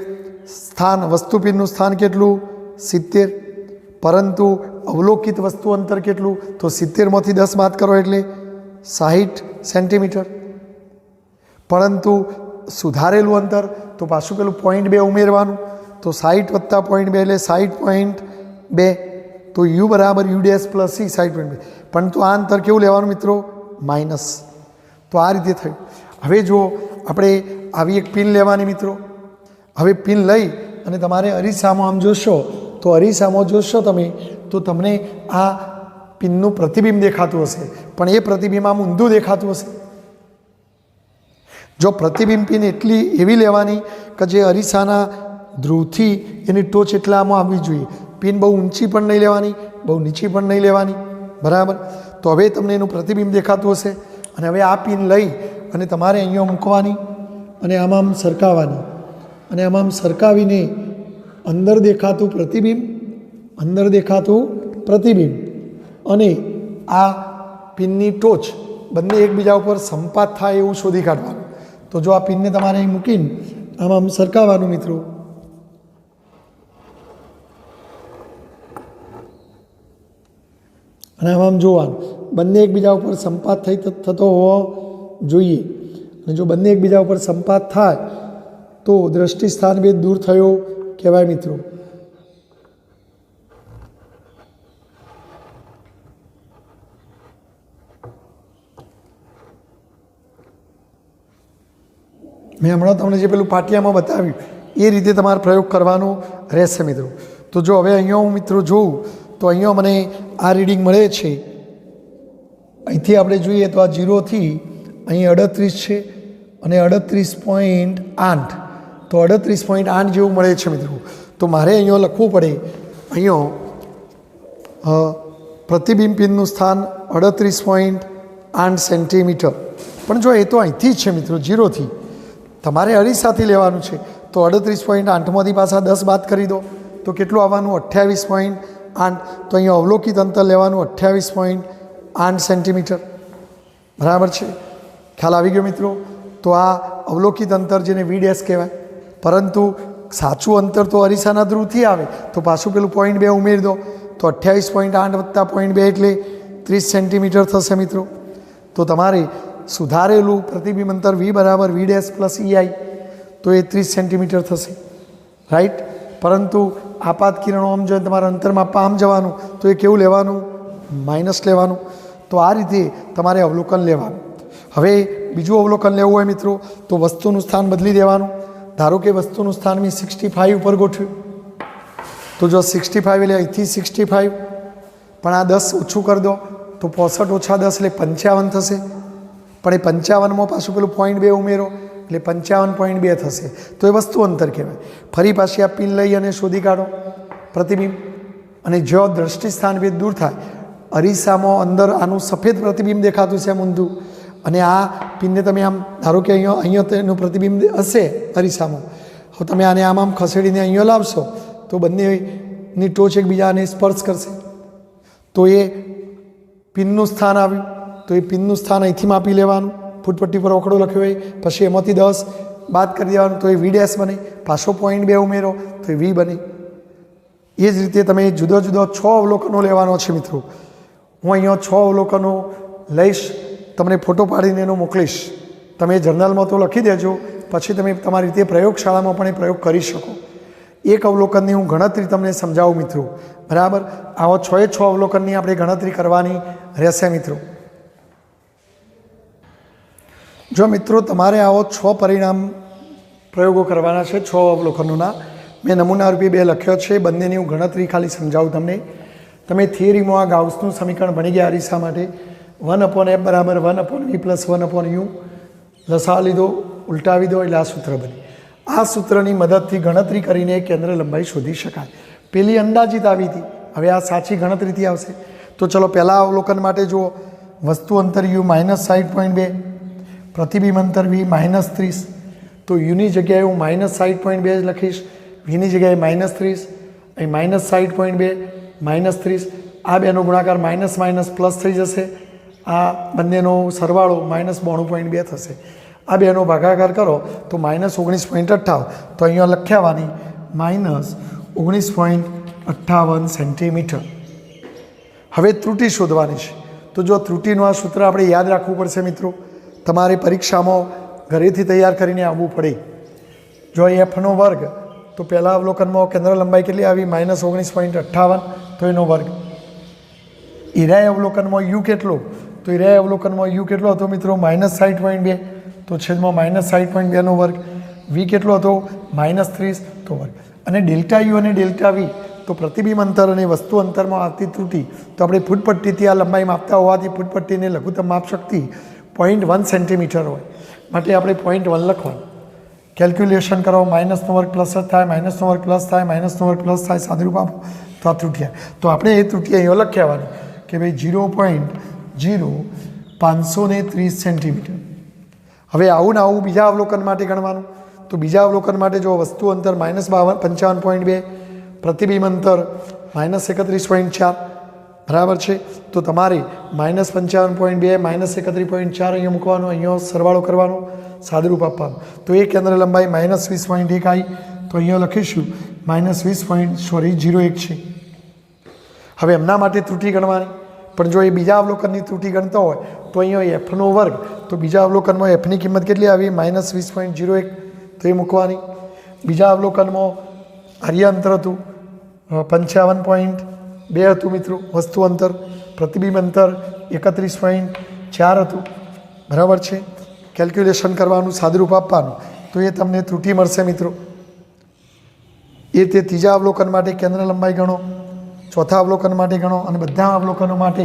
સ્થાન વસ્તુપિનનું સ્થાન કેટલું? 70. પરંતુ અવલોકિત વસ્તુ અંતર કેટલું? તો 70માંથી 10 બાદ કરો એટલે 60 સેન્ટીમીટર. પરંતુ સુધારેલું અંતર તો પાછું પેલું 0.2 ઉમેરવાનું. તો 60 વત્તા 0.2 એટલે 60.2. તો યુ બરાબર યુ ડેશ પ્લસ સી 60.2. પણ તો આ અંતર કેવું લેવાનું મિત્રો? માઇનસ. તો આ રીતે થયું. હવે જો આપણે આવી એક પિન લેવાની મિત્રો. હવે પિન લઈ અને તમારે અરીસામાં આમ જોશો તો અરીસામાં જોશો તમે તો તમને આ પિનનું પ્રતિબિંબ દેખાતું હશે, પણ એ પ્રતિબિંબ આમ ઊંધું દેખાતું હશે. જો પ્રતિબિંબ પિન એવી લેવાની કે જે અરીસાના ધ્રુવથી એની ટોચ એટલામાં આવવી જોઈએ. પિન બહુ ઊંચી પણ નહીં લેવાની, બહુ નીચી પણ નહીં લેવાની, બરાબર. તો હવે તમને એનું પ્રતિબિંબ દેખાતું હશે. અને હવે આ પિન લઈ અને તમારે અહીંયા મૂકવાની અને આમ સરકાવવાની, અને આમ સરકાવીને અંદર દેખાતું પ્રતિબિંબ અને આ પિનની ટોચ બંને એકબીજા ઉપર સંપાત થાય એવું શોધી કાઢવાનું. તો જો આ પિનને તમારે અહીં મૂકીને આમ સરકાવવાનું મિત્રો, અને આમ જોવાનું બંને એકબીજા ઉપર સંપાત થતો હોવો જોઈએ. અને જો બંને એકબીજા ઉપર સંપાત થાય તો દ્રષ્ટિ સ્થાનભેદ દૂર થયો કહેવાય મિત્રો. મેં હમણાં તમને જે પેલું પાટિયામાં બતાવ્યું એ રીતે તમારે પ્રયોગ કરવાનો રહેશે મિત્રો. તો જો હવે અહીંયા હું મિત્રો જોઉં તો અહીંયા મને આ રીડિંગ મળે છે. અહીંથી આપણે જોઈએ તો આ 0થી અહીં 38 છે અને 38.8, તો 38.8 જેવું મળે છે મિત્રો. તો મારે અહીંયા લખવું પડે, અહીંયા પ્રતિબિંબ પિનનું સ્થાન 38.8 સેન્ટીમીટર. પણ જો એ તો અહીંથી જ છે મિત્રો, 0થી. તમારે અરીસાથી લેવાનું છે તો 38.8માંથી પાછા 10 બાદ કરી દો તો કેટલું આવવાનું? 28.8. તો અહીંયા અવલોકિત અંતર લેવાનું 28.8 સેન્ટીમીટર. બરાબર છે? ખ્યાલ આવી ગયો મિત્રો? તો આ અવલોકિત અંતર જેને V' કહેવાય. પરંતુ સાચું અંતર તો અરીસાના ધ્રુવથી આવે, તો પાછું પેલું 0.2 ઉમેરી દો તો 28.8 વત્તા 0.2 એટલે 30 સેન્ટીમીટર થશે મિત્રો. તો તમારે સુધારેલું પ્રતિબિંબ અંતર V બરાબર V' પ્લસ EI, તો એ 30 સેન્ટીમીટર થશે. રાઈટ? પરંતુ આપાત કિરણો આમ જો તમારે અંતર માપવા આમ જવાનું તો એ કેવું લેવાનું? માઇનસ લેવાનું. તો આ રીતે તમારે અવલોકન લેવાનું. હવે બીજું અવલોકન લેવું હોય મિત્રો તો વસ્તુનું સ્થાન બદલી દેવાનું. ધારો કે વસ્તુનું સ્થાન મેં 65 ઉપર ગોઠવ્યું, તો જો 65 એટલે અહીંથી 65, પણ આ 10 ઓછું કરી દો તો 65 ઓછા 10 એટલે 55 થશે. પણ એ 55માં પાછું પેલું 0.2 ઉમેરો એટલે 55.2 થશે. તો એ વસ્તુ અંતર કહેવાય. ફરી પાછી આ પિન લઈ અને શોધી કાઢો પ્રતિબિંબ, અને જો દ્રષ્ટિ સ્થાન ભેદ દૂર થાય, અરીસામાં અંદર આનું સફેદ પ્રતિબિંબ દેખાતું છે આમ ઊંધું, અને આ પિનને તમે આમ ધારો કે અહીંયા તેનું પ્રતિબિંબ હશે અરીસામાં, હવે તમે આને આમ ખસેડીને અહીંયા લાવશો તો બંનેની ટોચ એકબીજાને સ્પર્શ કરશે. તો એ પિનનું સ્થાન આવ્યું, તો એ પિનનું સ્થાન અહીંથી માપી લેવાનું. ફૂટપટ્ટી પર ઓકડો લખ્યો હોય, પછી એમાંથી 10 બાદ કરી દેવાનું તો એ V' બને. પાછો 0.2 ઉમેરો તો એ V બને. એ જ રીતે તમે જુદો જુદો 6 અવલોકનો લેવાનો છે મિત્રો. હું અહીંયા 6 અવલોકનો લઈશ, તમને ફોટો પાડીને એનો મોકલીશ. તમે જર્નલમાં તો લખી દેજો, પછી તમે તમારી રીતે પ્રયોગશાળામાં પણ એ પ્રયોગ કરી શકો. એક અવલોકનની હું ગણતરી તમને સમજાવું મિત્રો. બરાબર? આવા 6 અવલોકનની આપણે ગણતરી કરવાની રહેશે મિત્રો. જો મિત્રો તમારે આવો 6 પરિણામ પ્રયોગો કરવાના છે, 6 અવલોકનોના. મેં નમૂના રૂપે 2 લખ્યો છે, બંનેની હું ગણતરી ખાલી સમજાવું તમને. તમે થિયરીમાં આ ગાઉસનું સમીકરણ ભણી ગયા અરીસા માટે. 1/f બરાબર 1/v પ્લસ 1/u. લસા લીધો, ઉલટાવી દો એટલે આ સૂત્ર બને. આ સૂત્રની મદદથી ગણતરી કરીને કેન્દ્ર લંબાઈ શોધી શકાય. પેલી અંદાજિત આવી હતી, હવે આ સાચી ગણતરીથી આવશે. તો ચલો પહેલાં અવલોકન માટે જુઓ. વસ્તુ અંતર u -60.2, પ્રતિબિંબ અંતર V -30. તો યુની જગ્યાએ હું -60.2 જ લખીશ, વીની જગ્યાએ -30, અહીં -60.2 -30. આ બેનો ગુણાકાર માઇનસ માઇનસ પ્લસ થઈ જશે. આ બંનેનો સરવાળો -92.2 થશે. આ બેનો ભાગાકાર કરો તો -19.58. તો અહીંયા લખ્યાવાની -19.58 સેન્ટીમીટર. હવે ત્રુટિ શોધવાની છે. તો જો ત્રુટિનું આ સૂત્ર આપણે યાદ રાખવું પડશે મિત્રો. તમારે પરીક્ષામાં ઘરેથી તૈયાર કરીને આવવું પડે. જો fનો વર્ગ, તો પહેલાં અવલોકનમાં કેન્દ્ર લંબાઈ કેટલી આવી? -19.58, તો એનો વર્ગ. ઈરાય અવલોકનમાં u કેટલો? તો ઈરાય અવલોકનમાં u કેટલો હતો મિત્રો? -60.2, તો છેદમાં -60.2 નો વર્ગ. v કેટલો હતો? -30, તો વર્ગ. અને ડેલ્ટા યુ અને ડેલ્ટા વી, તો પ્રતિબિંબ અંતર અને વસ્તુ અંતરમાં આવતી ત્રુટિ. તો આપણે ફૂટપટ્ટીથી આ લંબાઈ માપતા હોવાથી ફૂટપટ્ટીને લઘુત્તમ માપ શક્તિ 0.1 સેન્ટીમીટર હોય, માટે આપણે 0.1 લખવાનું. કેલ્ક્યુલેશન કરો, માઇનસનો વર્ગ પ્લસ જ થાય, માઇનસનો વર્ગ પ્લસ થાય, માઇનસનો વર્ગ પ્લસ થાય, સાદુરૂપ આપો તો આ ત્રુટિ. તો આપણે એ ત્રુટિ અહીંયા લખ્યાવાની કે ભાઈ 0.0530 સેન્ટીમીટર. હવે આવું ને આવું બીજા અવલોકન માટે ગણવાનું. તો બીજા અવલોકન માટે જો વસ્તુ અંતર -55.2, પ્રતિબિંબ અંતર -31.4, બરાબર છે. તો તમારે -55.2 -31.4 અહીંયા મૂકવાનું, અહીંયા સરવાળો કરવાનો, સાદુરૂપ આપવાનું. તો એ કેન્દ્ર લંબાઈ -20.1 આવી. તો અહીંયા લખીશું -20.01 છે. હવે એમના માટે ત્રુટિ ગણવાની. પણ જો એ બીજા અવલોકનની ત્રુટિ ગણતો હોય તો અહીંયા fનો વર્ગ, તો બીજા અવલોકનમાં fની કિંમત કેટલી આવી? -20.01, તો એ મૂકવાની. બીજા અવલોકનમાં આર્ય અંતર હતું 55.2 હતું મિત્રો વસ્તુ અંતર. પ્રતિબિંબ અંતર 31.4 હતું, બરાબર છે. કેલ્ક્યુલેશન કરવાનું, સાદુરૂપ આપવાનું. તો એ તમને ત્રુટિ મળશે મિત્રો। એ તે ત્રીજા અવલોકન માટે કેન્દ્ર લંબાઈ ગણો, ચોથા અવલોકન માટે ગણો અને બધા અવલોકનો માટે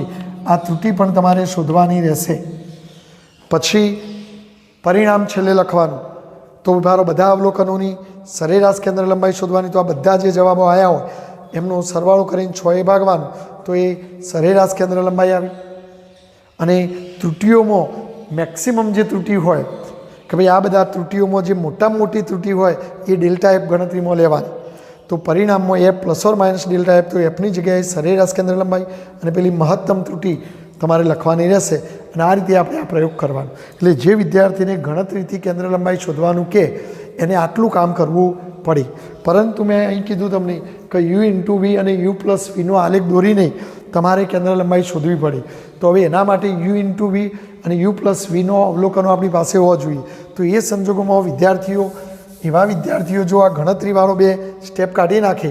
આ ત્રુટિ પણ તમારે શોધવાની રહેશે। પછી પરિણામ છેલ્લે લખવાનું। તો મારો બધા અવલોકનોની સરેરાશ કેન્દ્ર લંબાઈ શોધવાની। તો આ બધા જે જવાબો આવ્યા હોય એમનો સરવાળો કરીને 6 ભાગવાનું, તો એ સરેરાશ કેન્દ્ર લંબાઈ આવી। અને ત્રુટિઓમાં મેક્સિમમ જે ત્રુટિ હોય કે ભાઈ આ બધા ત્રુટિઓમાં જે મોટામાં મોટી ત્રુટિ હોય એ ડેલ્ટા એફ ગણતરીમાં લેવાની। તો પરિણામમાં F plus or minus delta F, તો એફની જગ્યાએ સરેરાશ કેન્દ્ર લંબાઈ અને પેલી મહત્તમ ત્રુટિ તમારે લખવાની રહેશે। અને આ રીતે આપણે આ પ્રયોગ કરવાનો। એટલે જે વિદ્યાર્થીને ગણતરીથી કેન્દ્ર લંબાઈ શોધવાનું કે એને આટલું કામ કરવું પડે। પરંતુ મેં અહીં કીધું તમને કે યુ ઇન્ટુ વી અને યુ પ્લસ વીનો આલેખ દોરીને તમારે કેન્દ્ર લંબાઈ શોધવી પડે। તો હવે એના માટે યુ ઇન્ટુ વી અને યુ પ્લસ વીનો અવલોકનો આપણી પાસે હોવા જોઈએ। તો એ સંજોગોમાં એવા વિદ્યાર્થીઓ જો આ ગણતરીવાળો 2 સ્ટેપ કાઢી નાખે,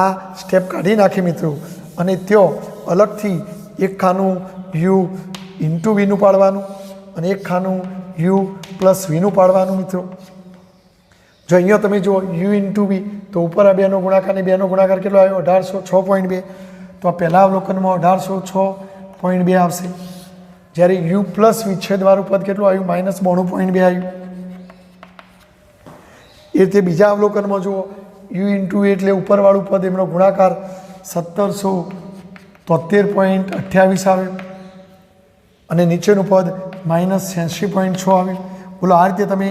આ સ્ટેપ કાઢી નાખે મિત્રો, અને ત્યાં અલગથી એક ખાનું યુ ઇન્ટુ વીનું પાડવાનું અને એક ખાનું યુ પ્લસ વીનું પાડવાનું મિત્રો। જો અહીંયા તમે જુઓ યુ ઇન્ટુ વી, તો ઉપર આ 2નો ગુણાકાર અને 2નો ગુણાકાર કેટલો આવ્યો? 1806.2। તો આ પહેલા અવલોકનમાં 1806.2 આવશે। જ્યારે યુ પ્લસ વિચ્છેદવાળું પદ કેટલું આવ્યું? -92.2 આવ્યું। એ રીતે બીજા અવલોકનમાં જુઓ યુ ઇન્ટુ એટલે ઉપરવાળું પદ એમનો ગુણાકાર 1773.28 આવ્યો અને નીચેનું પદ -86.6 આવ્યું। બોલો, આ રીતે તમે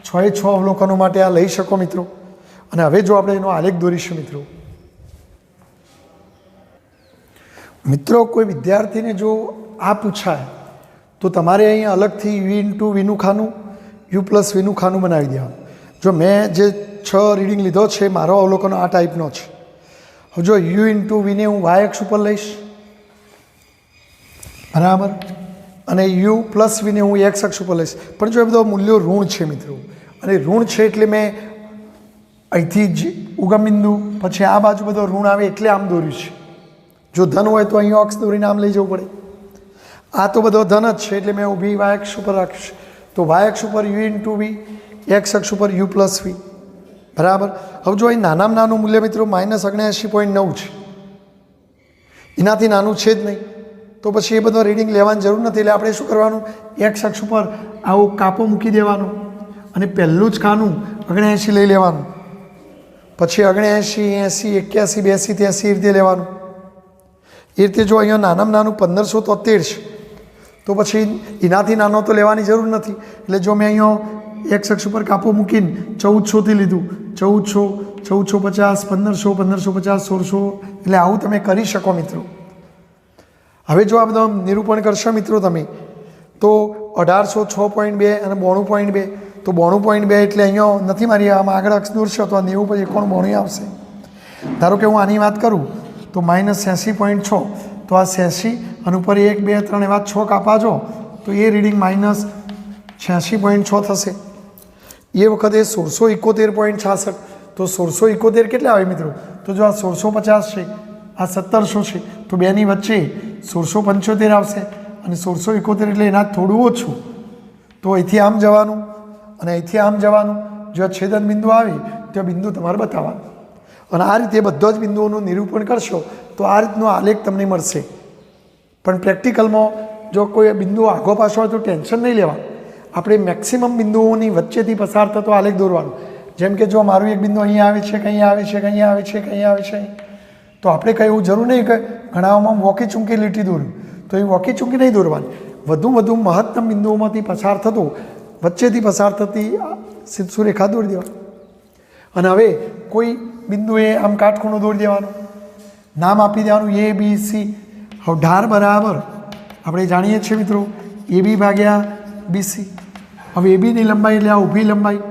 6 અવલોકનો માટે આ લઈ શકો મિત્રો। અને હવે જો આપણે એનો આલેખ દોરીશું મિત્રો કોઈ વિદ્યાર્થીને જો આ પૂછાય તો તમારે અહીંયા અલગથી you into Vinu ખાનું, you plus વીનું ખાનું બનાવી દેવાનું। જો મેં જે 6 રીડિંગ લીધો છે, મારો અવલોકનો આ ટાઈપનો છે। હવે જો યુ ઇન્ટુ વીને હું વાય અક્ષ ઉપર લઈશ, બરાબર, અને યુ પ્લસ વીને હું એક્સ અક્ષ ઉપર લઈશ। પણ જો એ બધા મૂલ્યો ઋણ છે મિત્રો, અને ઋણ છે એટલે મેં અહીંથી જ ઉગમ બિંદુ પછી આ બાજુ બધો ઋણ આવે એટલે આમ દોર્યું છે। જો ધન હોય તો અહીંયા અક્ષ દોરીને આમ લઈ જવું પડે। આ તો બધો ધન જ છે એટલે મેં ઊભી વાય અક્ષ ઉપર રાખીશ। તો વાય અક્ષ ઉપર યુ ઇન્ટુ વી, એક્સ અક્ષ ઉપર યુ પ્લસ વી, બરાબર। હવે જો અહીં નાનામાં નાનું મૂલ્ય મિત્રો -79.9 છે, એનાથી નાનું છે જ નહીં, તો પછી એ બધો રીડિંગ લેવાની જરૂર નથી। એટલે આપણે શું કરવાનું? એક્સ અક્ષ ઉપર આવો કાપો મૂકી દેવાનો અને પહેલું જ ખાનું 79 લઈ લેવાનું, પછી 79, 80, 81, 82, 83 રીતે લેવાનું। એ રીતે જો અહીંયા નાનામાં નાનું 1573 છે, તો પછી એનાથી નાનો તો લેવાની જરૂર નથી। એટલે જો મેં અહીંયા એક્સ અક્ષ ઉપર કાપો મૂકીને 1400થી લીધું, 1400, 1450, 1500, 1550, 1600, એટલે આવું તમે કરી શકો મિત્રો। હવે જો આ બધા નિરૂપણ કરશો મિત્રો તમે, તો 1806.2 અને 92.2, તો 92.2 એટલે અહીંયા નથી મારી આમાં આગળ અક્ષ દોરશો તો આ 90 પછી 91 આવશે। ધારો કે હું આની વાત કરું તો -86.6, તો આ 86 અને ઉપર 1, 2, 3 એવા 6 કાપાજો તો એ રીડિંગ -86.6 થશે। એ વખતે 1671.66, તો 1671 કેટલા આવે મિત્રો? તો જો આ 1650 છે, આ 1700 છે, તો બેની વચ્ચે 1675 આવશે અને 1671 એટલે એના થોડું ઓછું। તો અહીંથી આમ જવાનું અને અહીંથી આમ જવાનું, જો છેદન બિંદુ આવે તો બિંદુ તમારે બતાવવાનું અને આ રીતે બધા જ બિંદુઓનું નિરૂપણ કરશો તો આ રીતનો આલેખ તમને મળશે। પણ પ્રેક્ટિકલમાં જો કોઈ બિંદુ આગો પાછો હોય તો ટેન્શન નહીં લેવાનું, આપણે મેક્સિમમ બિંદુઓની વચ્ચેથી પસાર થતો આલેખ દોરવાનો। જેમ કે જો મારું એક બિંદુ અહીંયા આવે છે, કંઈ આવે છે, કંઈ આવે છે, કંઈ આવે છે, તો આપણે કંઈ એવું જરૂર નહીં કે ઘણાઓમાં વોકી ચૂંકી લીટી દોર્યું, તો એ વોકી ચૂંકી નહીં દોરવાની, વધુ મહત્તમ બિંદુઓમાંથી પસાર થતો વચ્ચેથી પસાર થતી સીધું રેખા દોરી દેવાની। અને હવે કોઈ બિંદુએ આમ કાટખૂણો દોરી દેવાનો, નામ આપી દેવાનું એ બી સી। હવે ઢાર બરાબર આપણે જાણીએ છીએ મિત્રો AB ભાગ્યા BC। હવે ABની લંબાઈ એટલે આ ઊભી લંબાઈ,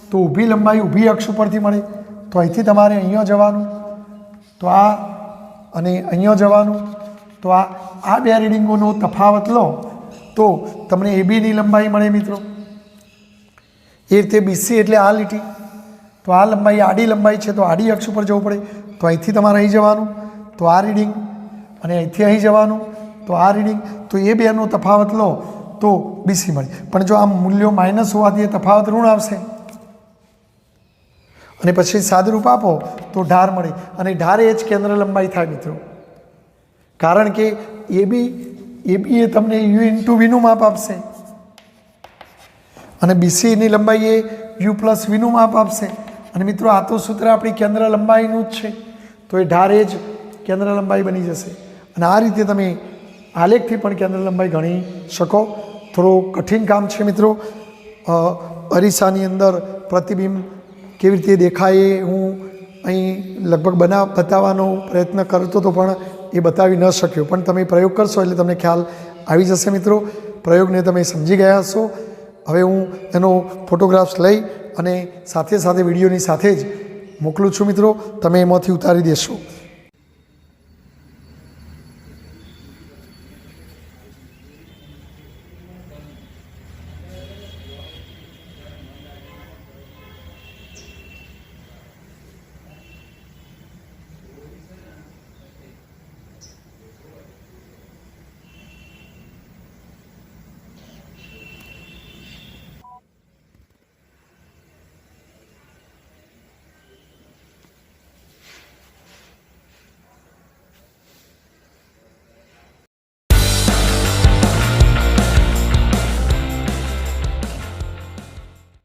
તો ઊભી લંબાઈ ઊભી અક્ષ ઉપરથી મળે, તો અહીંથી તમારે અહીંયા જવાનું, તો આ અને અહીંયા જવાનું, તો આ 2 રીડિંગોનો તફાવત લો તો તમને ABની લંબાઈ મળે મિત્રો। એ રીતે BC એટલે આ લીટી, તો આ લંબાઈ આડી લંબાઈ છે, તો આડી અક્ષ ઉપર જવું પડે, તો અહીંથી તમારે અહીં જવાનું, તો આ રીડિંગ, અને અહીંથી અહીં જવાનું, તો આ રીડિંગ, તો એ બેનો તફાવત લો તો BC મળે। પણ જો આ મૂલ્યો માઇનસ હોવાથી એ તફાવત ઋણ આવશે, અને પછી સાદુરૂપ આપો તો ઢાર મળે, અને ઢાર એ જ કેન્દ્ર લંબાઈ થાય મિત્રો. કારણ કે એબી એ તમને યુ ઇન્ટુ વીનું માપ આપશે, અને બીસીની લંબાઈ એ યુ પ્લસ વીનું માપ આપશે. અને મિત્રો આ તો સૂત્ર આપણી કેન્દ્ર લંબાઈનું જ છે, તો એ ઢાર એ જ કેન્દ્ર લંબાઈ બની જશે. અને આ રીતે તમે આલેખથી પણ કેન્દ્ર લંબાઈ ગણી શકો. થોડું કઠિન કામ છે મિત્રો. અરીસાની અંદર પ્રતિબિંબ કેવી રીતે દેખાય એ હું અહીં લગભગ બતાવવાનો પ્રયત્ન કરતો હતો, પણ એ બતાવી ન શક્યો. પણ તમે પ્રયોગ કરશો એટલે તમને ખ્યાલ આવી જશે મિત્રો. પ્રયોગને તમે સમજી ગયા હશો. હવે હું એનો ફોટોગ્રાફ્સ લઈ અને સાથે સાથે વિડીયોની સાથે જ મોકલું છું મિત્રો. તમે એમાંથી ઉતારી દેશો.